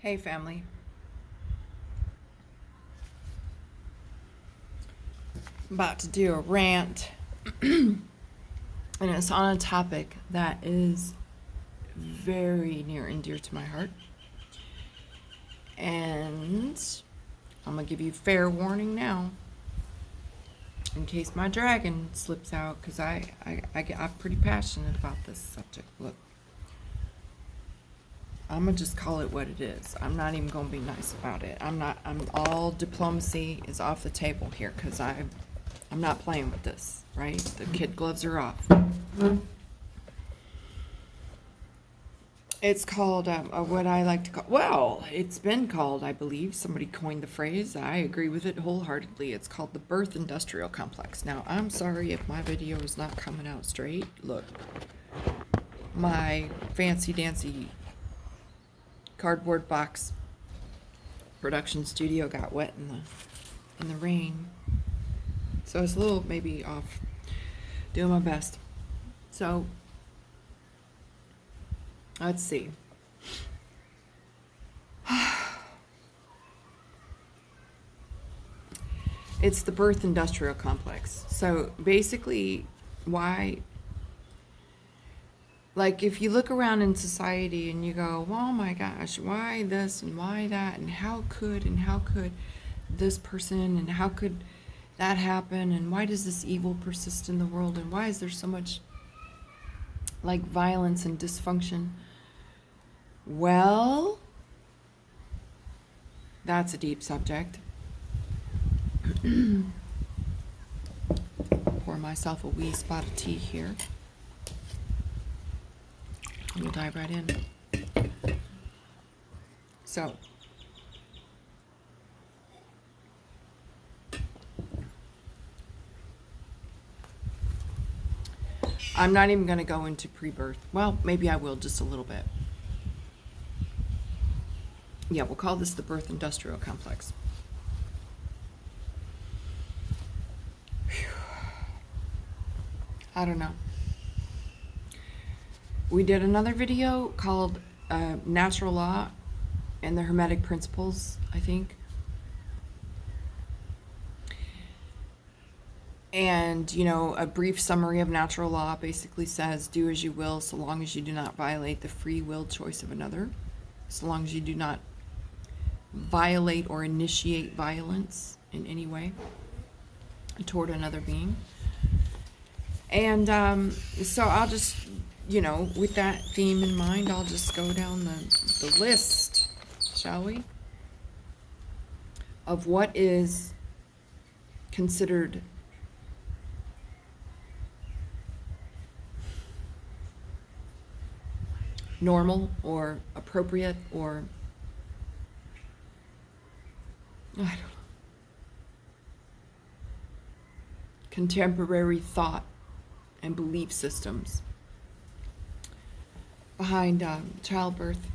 Hey, family. I'm about to do a rant, and it's on a topic that is very near and dear to my heart. And I'm going to give you fair warning now, in case my dragon slips out, because I'm pretty passionate about this subject. Look, I'm going to just call it what it is. I'm not even going to be nice about it. I'm all diplomacy is off the table here, because I'm not playing with this, right? The kid gloves are off. It's called what I like to call, well, it's been called, I believe. Somebody coined the phrase. I agree with it wholeheartedly. It's called the birth industrial complex. Now, I'm sorry if my video is not coming out straight. Look, my fancy dancy cardboard box production studio got wet in the rain. So it's a little maybe off. Doing my best. So let's see. It's the birth industrial complex. So basically, why, like, if you look around in society and you go, oh my gosh, why this and why that, and how could this person, and how could that happen, and why does this evil persist in the world, and why is there so much like violence and dysfunction? Well, that's a deep subject. Pour myself a wee spot of tea here. We'll dive right in. So, I'm not even going to go into pre-birth. Well, maybe I will just a little bit. Yeah, we'll call this the birth industrial complex. Whew. I don't know. We did another video called Natural Law and the Hermetic Principles, I think. And, you know, a brief summary of natural law basically says, do as you will so long as you do not violate the free will choice of another, so long as you do not violate or initiate violence in any way toward another being. And so I'll just, you know, with that theme in mind, I'll just go down the list, shall we, of what is considered normal or appropriate or I don't know, contemporary thought and belief systems behind childbirth.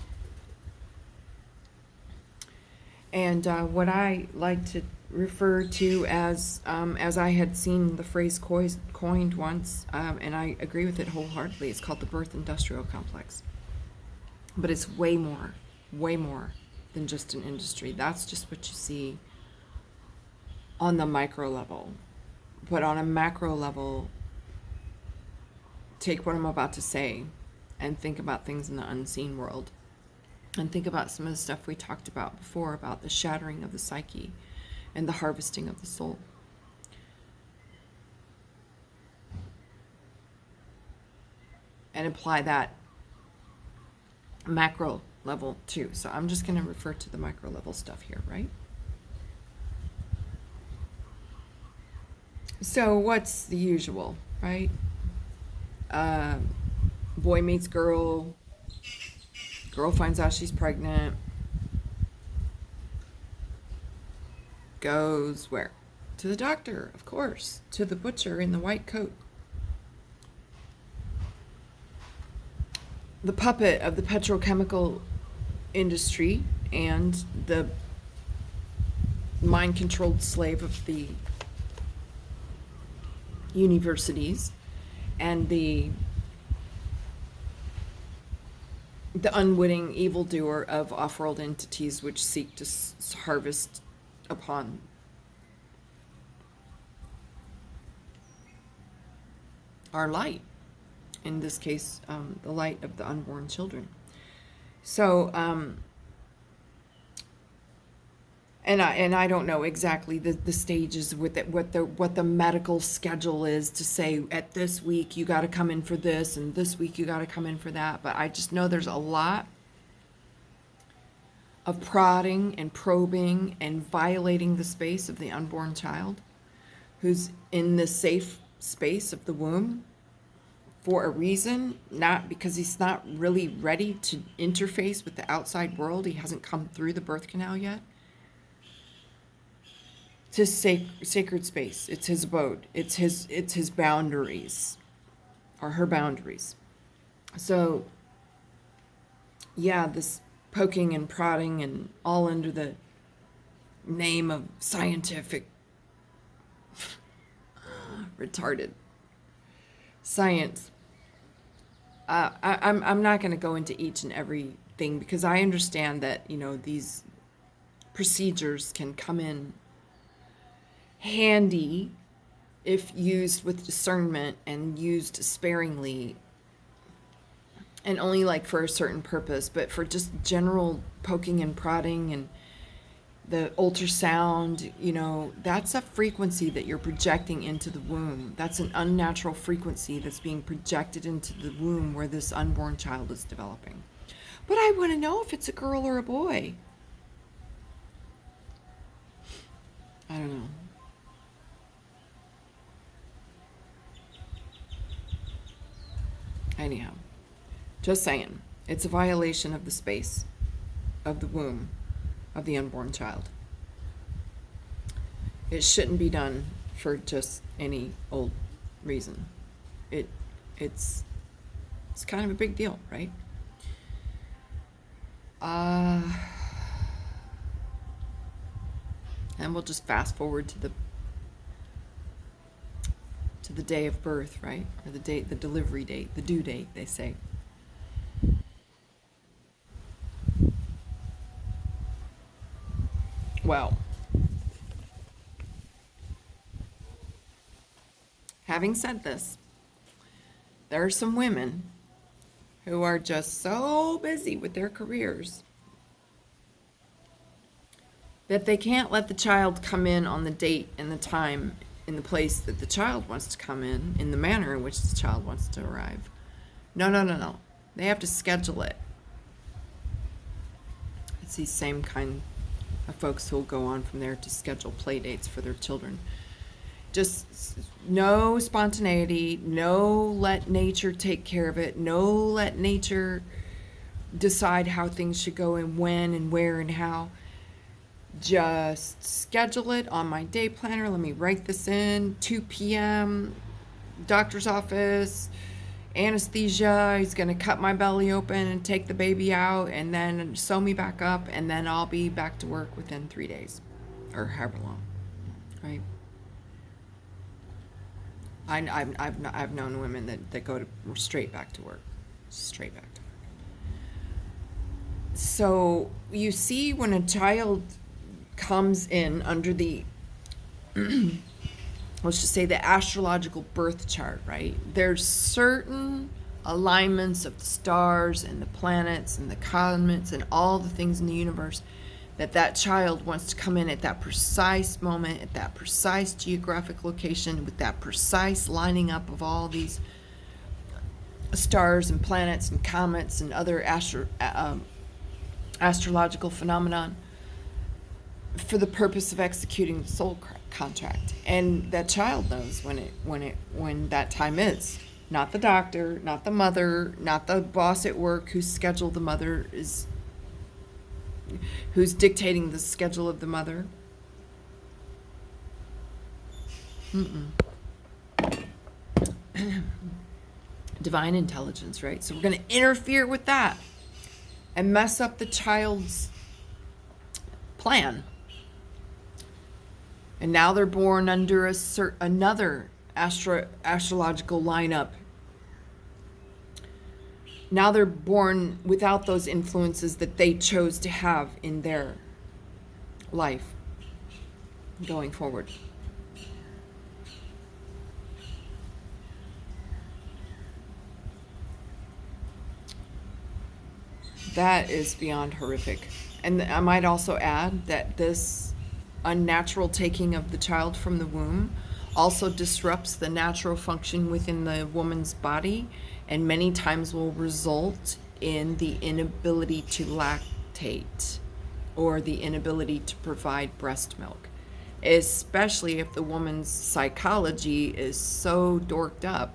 And what I like to refer to as I had seen the phrase coined once, and I agree with it wholeheartedly, it's called the birth industrial complex. But it's way more than just an industry. That's just what you see on the micro level. But on a macro level, take what I'm about to say and think about things in the unseen world. And think about some of the stuff we talked about before about the shattering of the psyche and the harvesting of the soul. And apply that macro level too. So I'm just going to refer to the micro level stuff here, right? So what's the usual, right? Boy meets girl, girl finds out she's pregnant, goes where? To the doctor, of course, to the butcher in the white coat. The puppet of the petrochemical industry and the mind-controlled slave of the universities and the the unwitting evildoer of off-world entities which seek to harvest upon our light, in this case, the light of the unborn children. So, and I don't know exactly the stages with it, what the medical schedule is to say at this week you got to come in for this and this week you got to come in for that. But I just know there's a lot of prodding and probing and violating the space of the unborn child who's in the safe space of the womb for a reason, not because he's not really ready to interface with the outside world. He hasn't come through the birth canal yet. It's his sacred space. It's his abode. It's his boundaries, or her boundaries. So, yeah, this poking and prodding and all under the name of scientific retarded science. I'm not going to go into each and every thing because I understand that, these procedures can come in handy if used with discernment and used sparingly and only like for a certain purpose. But for just general poking and prodding and the ultrasound, that's a frequency that you're projecting into the womb. That's an unnatural frequency that's being projected into the womb where this unborn child is developing. But I want to know if it's a girl or a boy. I don't know. Anyhow, just saying, it's a violation of the space of the womb of the unborn child. It shouldn't be done for just any old reason. It's kind of a big deal, right? And we'll just fast forward to the day of birth, right? Or the delivery date, the due date, they say. Well, having said this, there are some women who are just so busy with their careers that they can't let the child come in on the date and the time in the place that the child wants to come in the manner in which the child wants to arrive. No. They have to schedule it. It's these same kind of folks who will go on from there to schedule play dates for their children. Just no spontaneity, no let nature take care of it, no let nature decide how things should go and when and where and how. Just schedule it on my day planner. Let me write this in. 2 p.m., doctor's office, anesthesia. He's going to cut my belly open and take the baby out and then sew me back up, and then I'll be back to work within 3 days or however long, right? I've known women that go straight back to work. Straight back to work. So you see, when a child comes in under the let's just say the astrological birth chart, right? There's certain alignments of the stars and the planets and the comets and all the things in the universe that child wants to come in at that precise moment, at that precise geographic location, with that precise lining up of all these stars and planets and comets and other astrological phenomenon, for the purpose of executing the soul contract. And that child knows when that time is. Not the doctor, not the mother, not the boss at work whose schedule the mother is, who's dictating the schedule of the mother. Divine intelligence, right? So we're going to interfere with that and mess up the child's plan. And now they're born under another astrological lineup Now they're born without those influences that they chose to have in their life going forward. That is beyond horrific. And I might also add that this unnatural taking of the child from the womb also disrupts the natural function within the woman's body and many times will result in the inability to lactate or the inability to provide breast milk, especially if the woman's psychology is so dorked up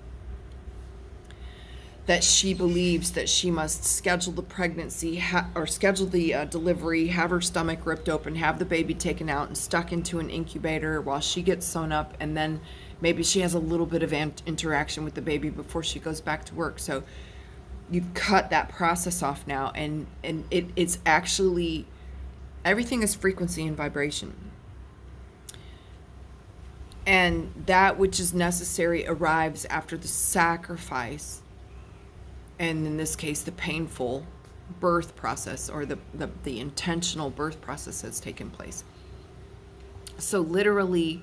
that she believes that she must schedule the pregnancy or schedule the delivery, have her stomach ripped open, have the baby taken out and stuck into an incubator while she gets sewn up, and then maybe she has a little bit of interaction with the baby before she goes back to work. So you've cut that process off now, and it's actually, everything is frequency and vibration. And that which is necessary arrives after the sacrifice, and in this case, the painful birth process or the intentional birth process has taken place. So literally,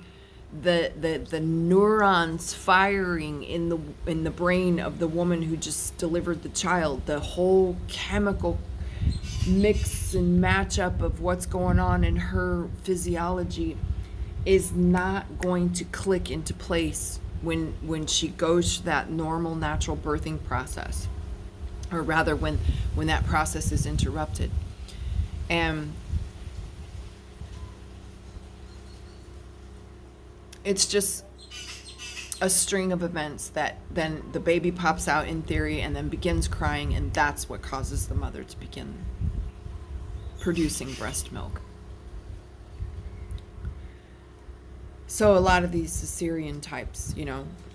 the neurons firing in the brain of the woman who just delivered the child, the whole chemical mix and matchup of what's going on in her physiology is not going to click into place when she goes through that normal natural birthing process, or rather when that process is interrupted. And it's just a string of events that then the baby pops out in theory and then begins crying, and that's what causes the mother to begin producing breast milk. So a lot of these cesarean types,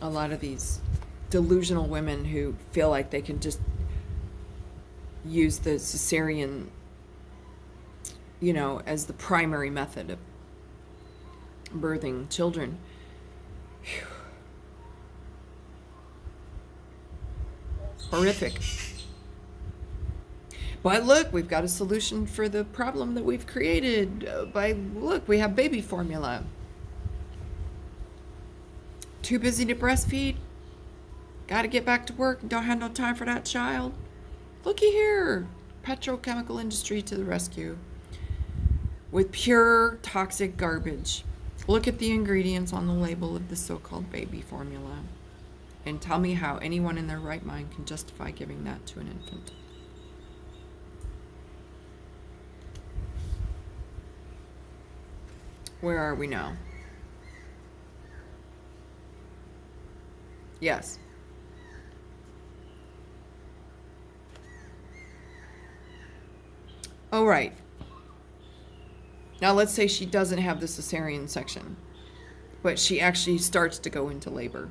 a lot of these delusional women who feel like they can just use the cesarean, as the primary method of birthing children. Whew. Horrific. But look, we've got a solution for the problem that we've created we have baby formula. Too busy to breastfeed? Got to get back to work and don't have no time for that child? Looky here, petrochemical industry to the rescue with pure toxic garbage. Look at the ingredients on the label of the so-called baby formula and tell me how anyone in their right mind can justify giving that to an infant. Where are we now? Yes. Oh, right. Now let's say she doesn't have the cesarean section, but she actually starts to go into labor.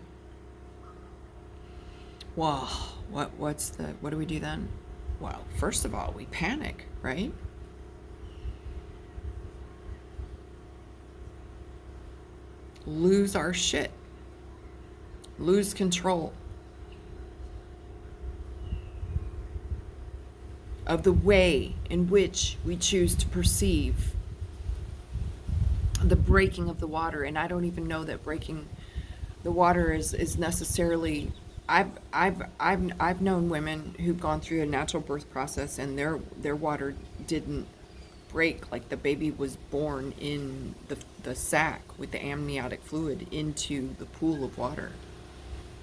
Well, what do we do then? Well, first of all, we panic, right? Lose our shit. Lose control of the way in which we choose to perceive the breaking of the water. And I don't even know that breaking the water is necessarily. I've known women who've gone through a natural birth process and their water didn't break, like the baby was born in the sac with the amniotic fluid into the pool of water.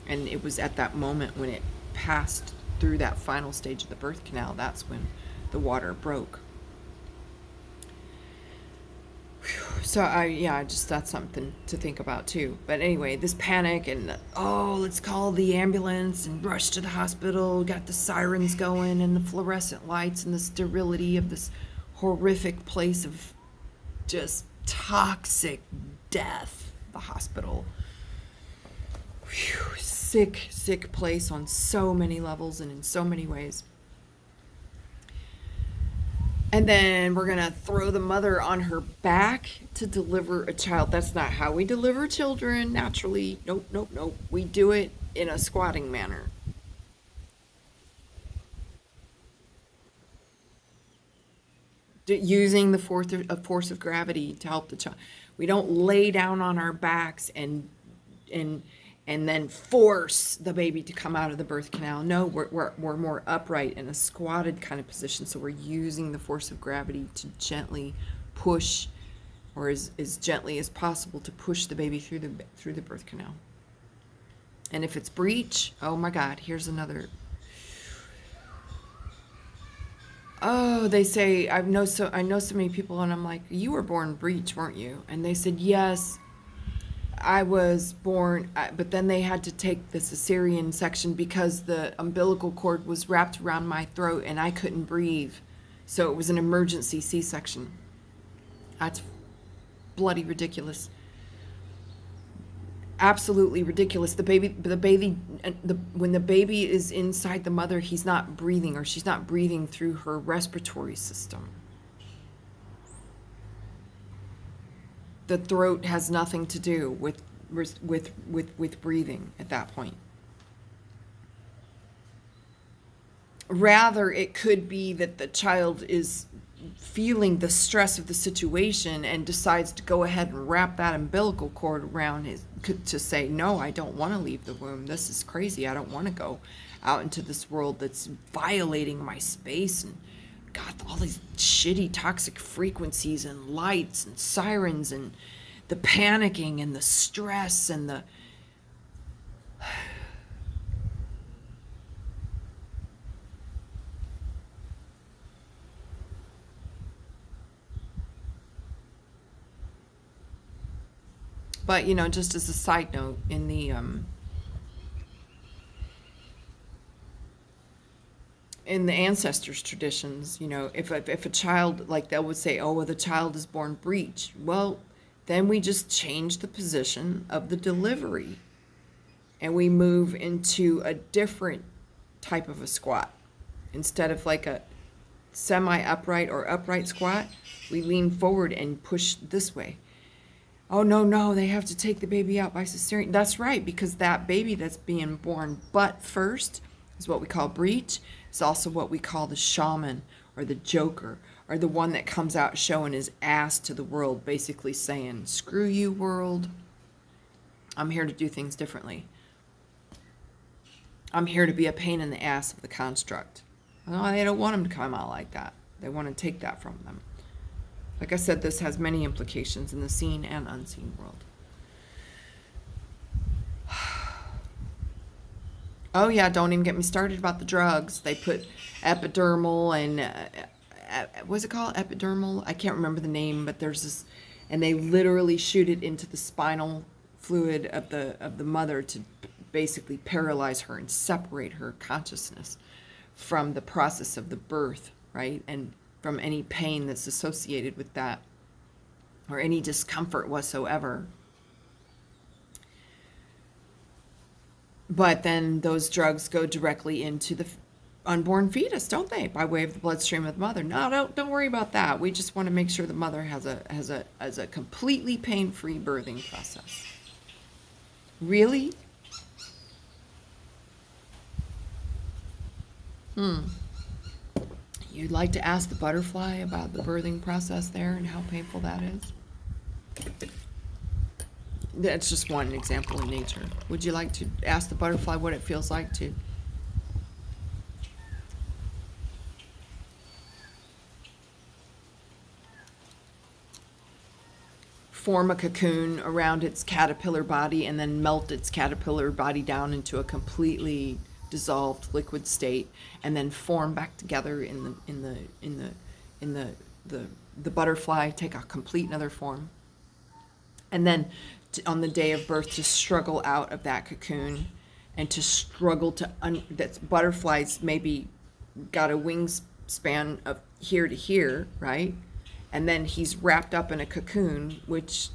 And it was at that moment when it passed through that final stage of the birth canal, that's when the water broke. So that's something to think about too. But anyway, this panic and let's call the ambulance and rush to the hospital, got the sirens going and the fluorescent lights and the sterility of this horrific place of just toxic death, the hospital. Whew, sick place on so many levels and in so many ways. And then we're gonna throw the mother on her back to deliver a child. That's not how we deliver children naturally. Nope. We do it in a squatting manner. using the force of gravity to help the child. We don't lay down on our backs and and then force the baby to come out of the birth canal. No, we're more upright in a squatted kind of position. So we're using the force of gravity to gently push, or as gently as possible, to push the baby through the birth canal. And if it's breech, oh my God, here's another. Oh, they say, I know so many people, and I'm like, you were born breech, weren't you? And they said, yes, I was born, but then they had to take the cesarean section because the umbilical cord was wrapped around my throat and I couldn't breathe. So it was an emergency C-section. That's bloody ridiculous. Absolutely ridiculous. When the baby is inside the mother, he's not breathing, or she's not breathing through her respiratory system. The throat has nothing to do with breathing at that point. Rather, it could be that the child is feeling the stress of the situation and decides to go ahead and wrap that umbilical cord around to say, no, I don't want to leave the womb. This is crazy. I don't want to go out into this world that's violating my space and got all these shitty toxic frequencies and lights and sirens and the panicking and the stress and the But, just as a side note, in the ancestors' traditions, if a child, like they would say, oh, well, the child is born breech. Well, then we just change the position of the delivery and we move into a different type of a squat. Instead of like a semi-upright or upright squat, we lean forward and push this way. Oh, no, they have to take the baby out by cesarean. That's right, because that baby that's being born butt first is what we call breech. It's also what we call the shaman or the joker, or the one that comes out showing his ass to the world, basically saying, screw you, world. I'm here to do things differently. I'm here to be a pain in the ass of the construct. No, they don't want them to come out like that. They want to take that from them. Like I said, this has many implications in the seen and unseen world. Oh yeah, don't even get me started about the drugs. They put epidermal and, what's it called? Epidermal? I can't remember the name, but there's this, and they literally shoot it into the spinal fluid of the mother to basically paralyze her and separate her consciousness from the process of the birth, right? And from any pain that's associated with that, or any discomfort whatsoever. But then those drugs go directly into the unborn fetus, don't they? By way of the bloodstream of the mother. No, don't worry about that. We just want to make sure the mother has a completely pain-free birthing process. Really? You'd like to ask the butterfly about the birthing process there and how painful that is? That's just one example in nature. Would you like to ask the butterfly what it feels like to form a cocoon around its caterpillar body and then melt its caterpillar body down into a completely dissolved liquid state, and then form back together in the butterfly, take a complete another form, and then on the day of birth to struggle out of that cocoon and to struggle to that butterflies maybe got a wingspan of here to here, right? And then he's wrapped up in a cocoon which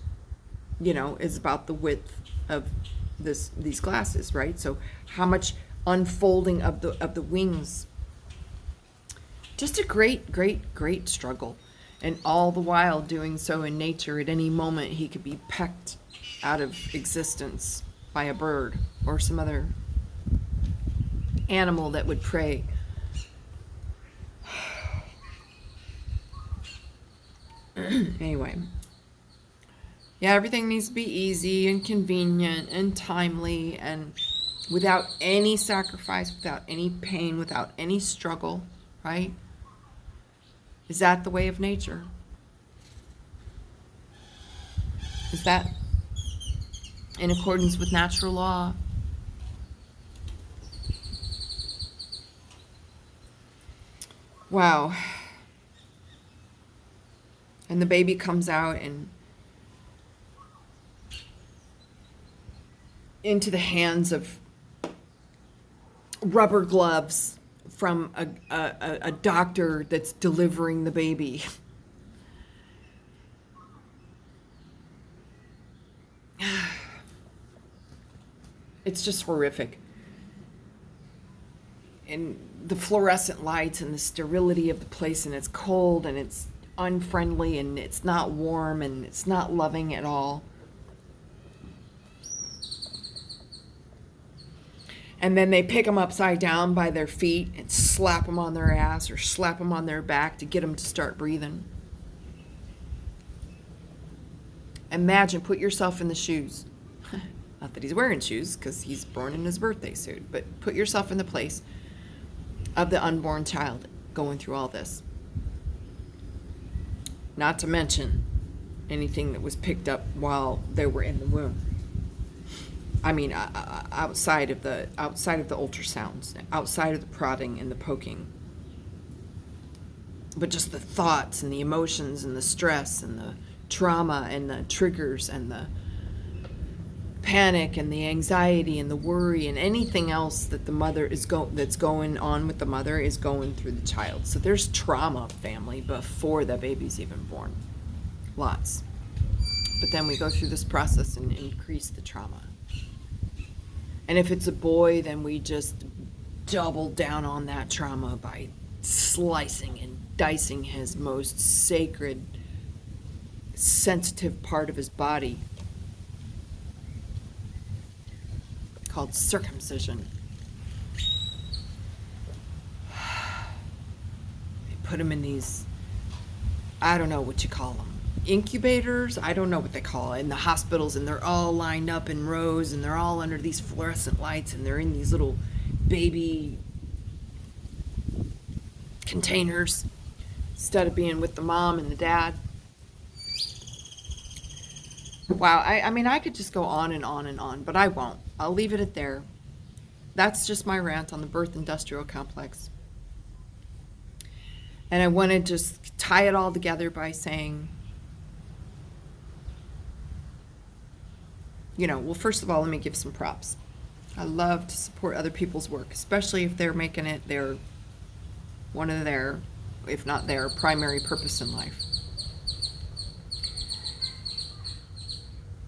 is about the width of these glasses, right? So how much unfolding of the wings. Just a great struggle, and all the while doing so in nature. At any moment he could be pecked out of existence by a bird or some other animal that would prey. Anyway. Yeah, everything needs to be easy and convenient and timely and without any sacrifice, without any pain, without any struggle, right? Is that the way of nature? Is that in accordance with natural law? Wow. And the baby comes out and into the hands of rubber gloves from a doctor that's delivering the baby. It's just horrific. And the fluorescent lights and the sterility of the place, and it's cold and it's unfriendly and it's not warm and it's not loving at all. And then they pick them upside down by their feet and slap them on their ass or slap them on their back to get them to start breathing. Imagine, put yourself in the shoes. Not that he's wearing shoes because he's born in his birthday suit, but put yourself in the place of the unborn child going through all this. Not to mention anything that was picked up while they were in the womb. I mean, outside of the ultrasounds, outside of the prodding and the poking, but just the thoughts and the emotions and the stress and the trauma and the triggers and the panic and the anxiety and the worry and anything else that the mother that's going on with the mother is going through the child. So there's trauma, family, before the baby's even born. Lots. But then we go through this process and increase the trauma. And if it's a boy, then we just double down on that trauma by slicing and dicing his most sacred, sensitive part of his body, called circumcision. They put him in these, I don't know what you call them, incubators? I don't know what they call it, in the hospitals, and they're all lined up in rows, and they're all under these fluorescent lights, and they're in these little baby containers instead of being with the mom and the dad. Wow, I mean, I could just go on and on and on, but I won't. I'll leave it at there. That's just my rant on the birth industrial complex. And I want to just tie it all together by saying, well, first of all, let me give some props. I love to support other people's work, especially if they're making it one of their, if not their, primary purpose in life.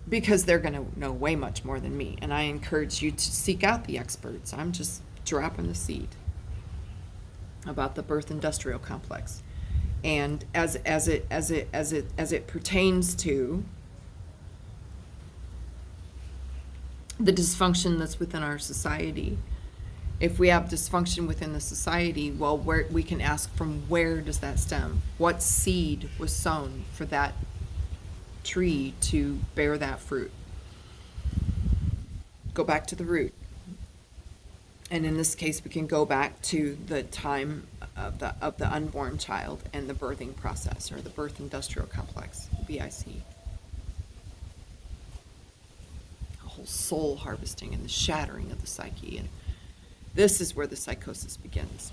Because they're going to know way much more than me. And I encourage you to seek out the experts. I'm just dropping the seed about the birth industrial complex. And as it pertains to the dysfunction that's within our society. If we have dysfunction within the society, well, where we can ask, from where does that stem? What seed was sown for that tree to bear that fruit? Go back to the root. And in this case, we can go back to the time of the unborn child and the birthing process, or the birth industrial complex, BIC. A whole soul harvesting and the shattering of the psyche. And this is where the psychosis begins.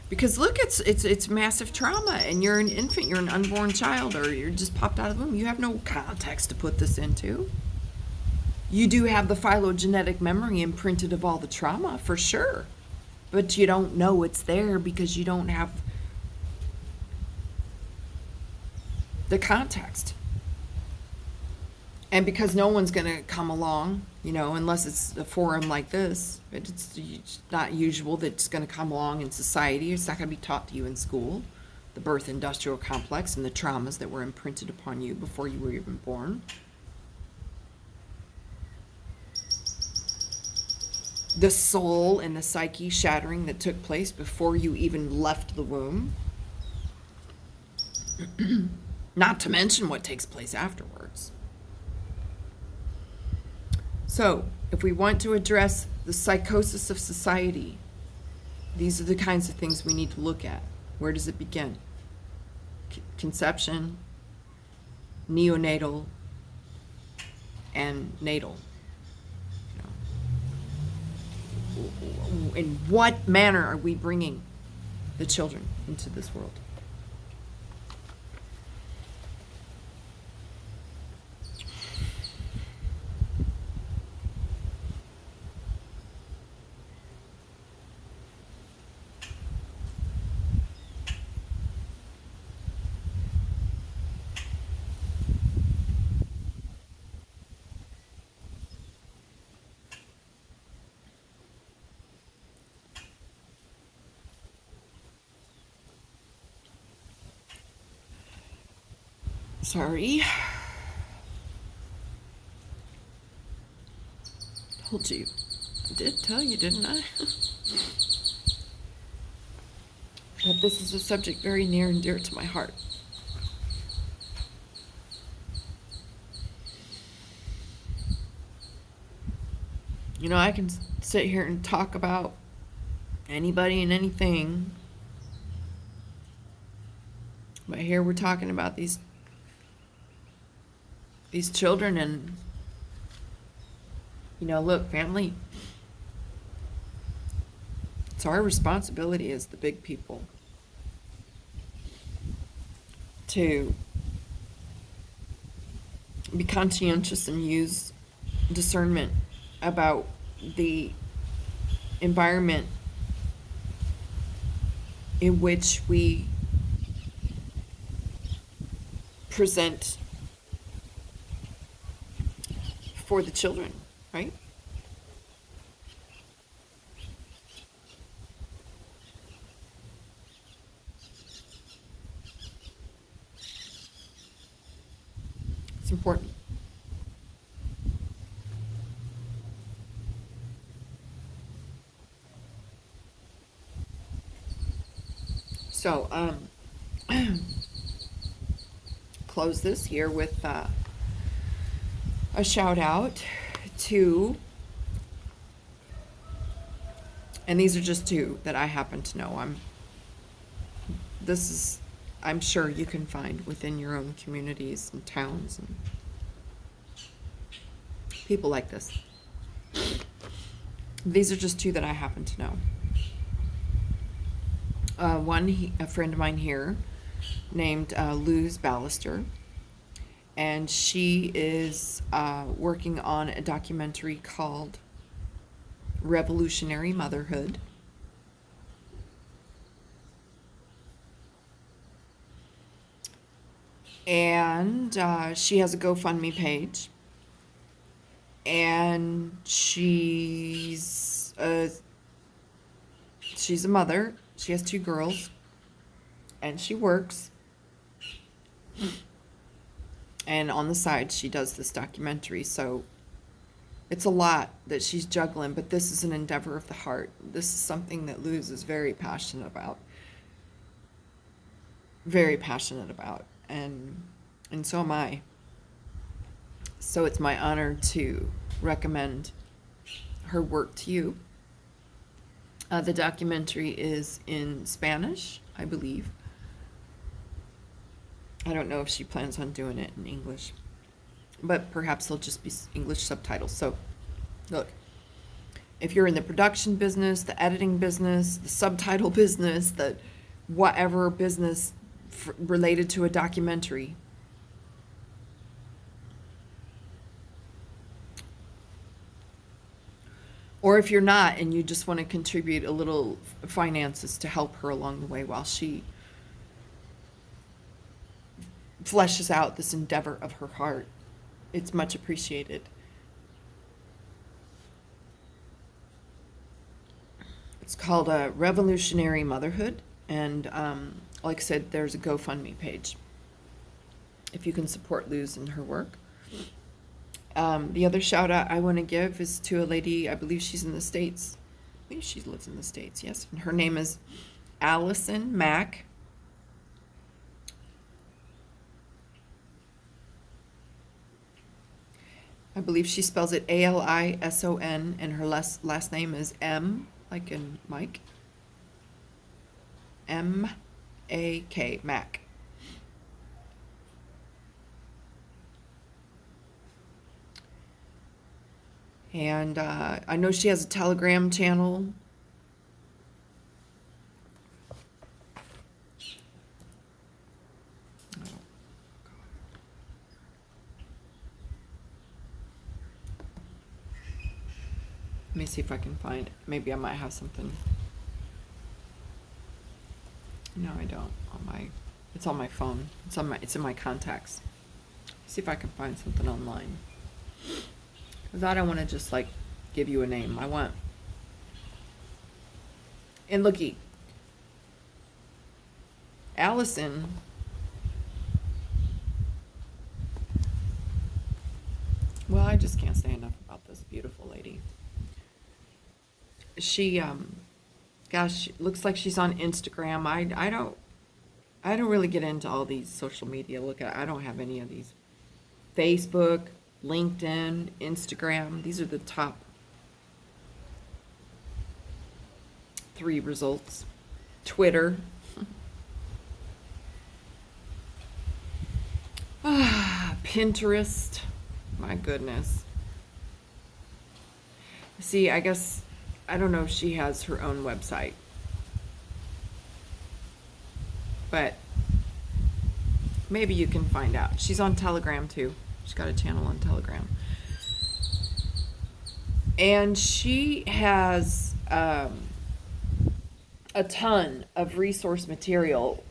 Because look, it's massive trauma, and you're an infant, you're an unborn child, or you're just popped out of the womb. You have no context to put this into. You do have the phylogenetic memory imprinted of all the trauma, for sure. But you don't know it's there because you don't have the context. And because no one's going to come along, unless it's a forum like this, it's not usual that it's going to come along in society. It's not going to be taught to you in school, the birth industrial complex and the traumas that were imprinted upon you before you were even born. the soul and the psyche shattering that took place before you even left the womb. Not to mention what takes place afterwards. So, if we want to address the psychosis of society, these are the kinds of things we need to look at. Where does it begin? Conception, neonatal, and natal. In what manner are we bringing the children into this world? Sorry. Told you. I did tell you, didn't I? That this is a subject very near and dear to my heart. You know, I can sit here and talk about anybody and anything, but here we're talking about these children, and you know, look, family, it's our responsibility as the big people to be conscientious and use discernment about the environment in which we present for the children, right? It's important. So, close this here with a shout out to, and these are just two that I happen to know. I'm sure you can find within your own communities and towns and people like this. These are just two that I happen to know. A friend of mine here named Luz Ballister, and she is working on a documentary called Revolutionary Motherhood. And she has a GoFundMe page, and she's a mother. She has 2 girls, and she works. And on the side, she does this documentary. So it's a lot that she's juggling, but this is an endeavor of the heart. This is something that Luz is very passionate about. Very passionate about. And so am I. So it's my honor to recommend her work to you. The documentary is in Spanish, I believe. I don't know if she plans on doing it in English, but perhaps they'll just be English subtitles. So, look, if you're in the production business, the editing business, the subtitle business, the whatever business related to a documentary, or if you're not and you just want to contribute a little finances to help her along the way while she fleshes out this endeavor of her heart, it's much appreciated. It's called Revolutionary Motherhood, and like I said, there's a GoFundMe page if you can support Luz and her work. The other shout out I want to give is to a lady, I believe she's in the States. I believe she lives in the States, yes. And her name is Allison Mack. I believe she spells it Alison, and her last name is M, like in Mike. M-A-K, Mac. And I know she has a Telegram channel. Let me see if I can find, maybe I might have something. No, I don't. It's on my phone. It's in my contacts. See if I can find something online. Because I don't want to just like give you a name. I want. And looky, Allison. Well, I just can't say enough about this beautiful lady. She, gosh, looks like she's on Instagram. I don't really get into all these social media. I don't have any of these. Facebook, LinkedIn, Instagram. These are the top 3 results. Twitter. Pinterest. My goodness. See, I guess, I don't know if she has her own website. But maybe you can find out. She's on Telegram too. She's got a channel on Telegram. And she has a ton of resource material.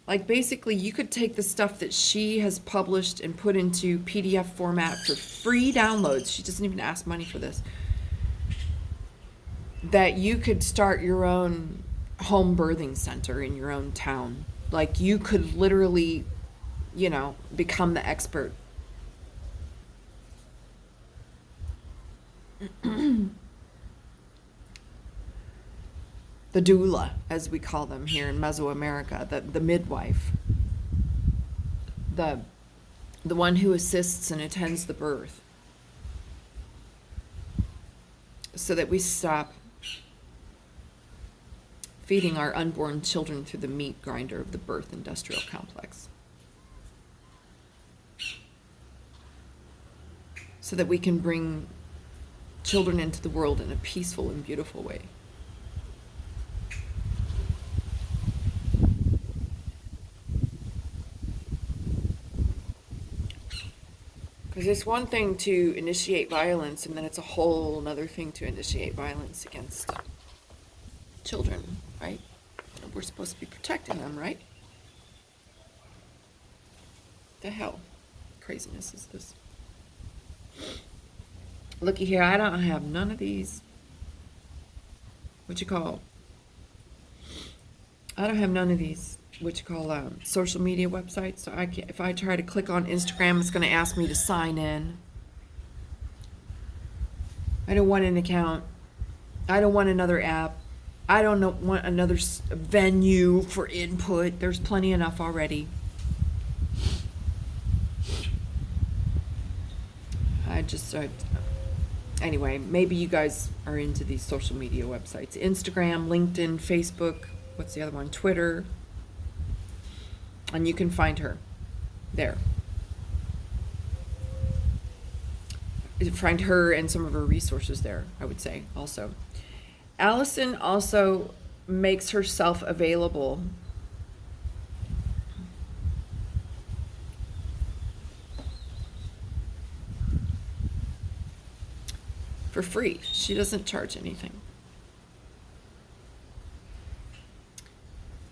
Like basically you could take the stuff that she has published and put into PDF format for free downloads. She doesn't even ask money for this. That you could start your own home birthing center in your own town. Like you could literally, become the expert. The doula, as we call them here in Mesoamerica, the midwife, the one who assists and attends the birth, so that we stop feeding our unborn children through the meat grinder of the birth industrial complex, so that we can bring children into the world in a peaceful and beautiful way. Because it's one thing to initiate violence, and then it's a whole another thing to initiate violence against children, right? We're supposed to be protecting them, right? The hell craziness is this? Looky here, I don't have none of these. I don't have none of these. Social media websites. So if I try to click on Instagram, it's going to ask me to sign in. I don't want an account. I don't want another app. I don't want another venue for input. There's plenty enough already. Anyway, maybe you guys are into these social media websites. Instagram, LinkedIn, Facebook, what's the other one? Twitter. And you can find her there. Find her and some of her resources there, I would say, also. Allison also makes herself available for free. She doesn't charge anything.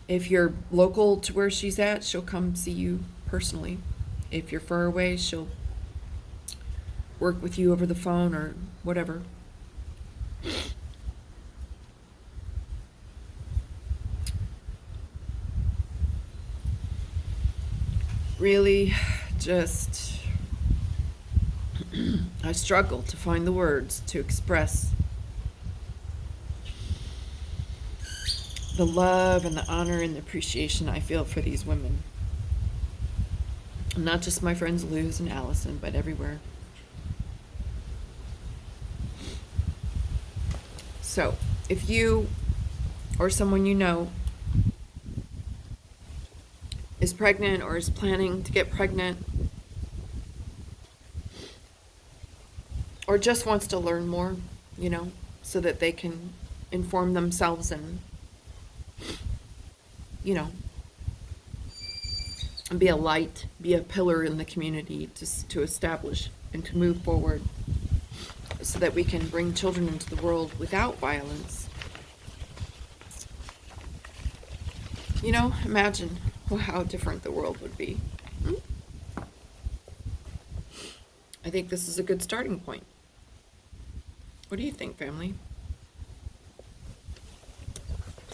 If you're local to where she's at, she'll come see you personally. If you're far away, she'll work with you over the phone or whatever. Really, just I struggle to find the words to express the love and the honor and the appreciation I feel for these women. Not just my friends Luz and Allison, but everywhere. So, if you or someone you know is pregnant or is planning to get pregnant, or just wants to learn more, so that they can inform themselves and, be a light, be a pillar in the community to establish and to move forward so that we can bring children into the world without violence. Imagine how different the world would be. I think this is a good starting point. What do you think, family?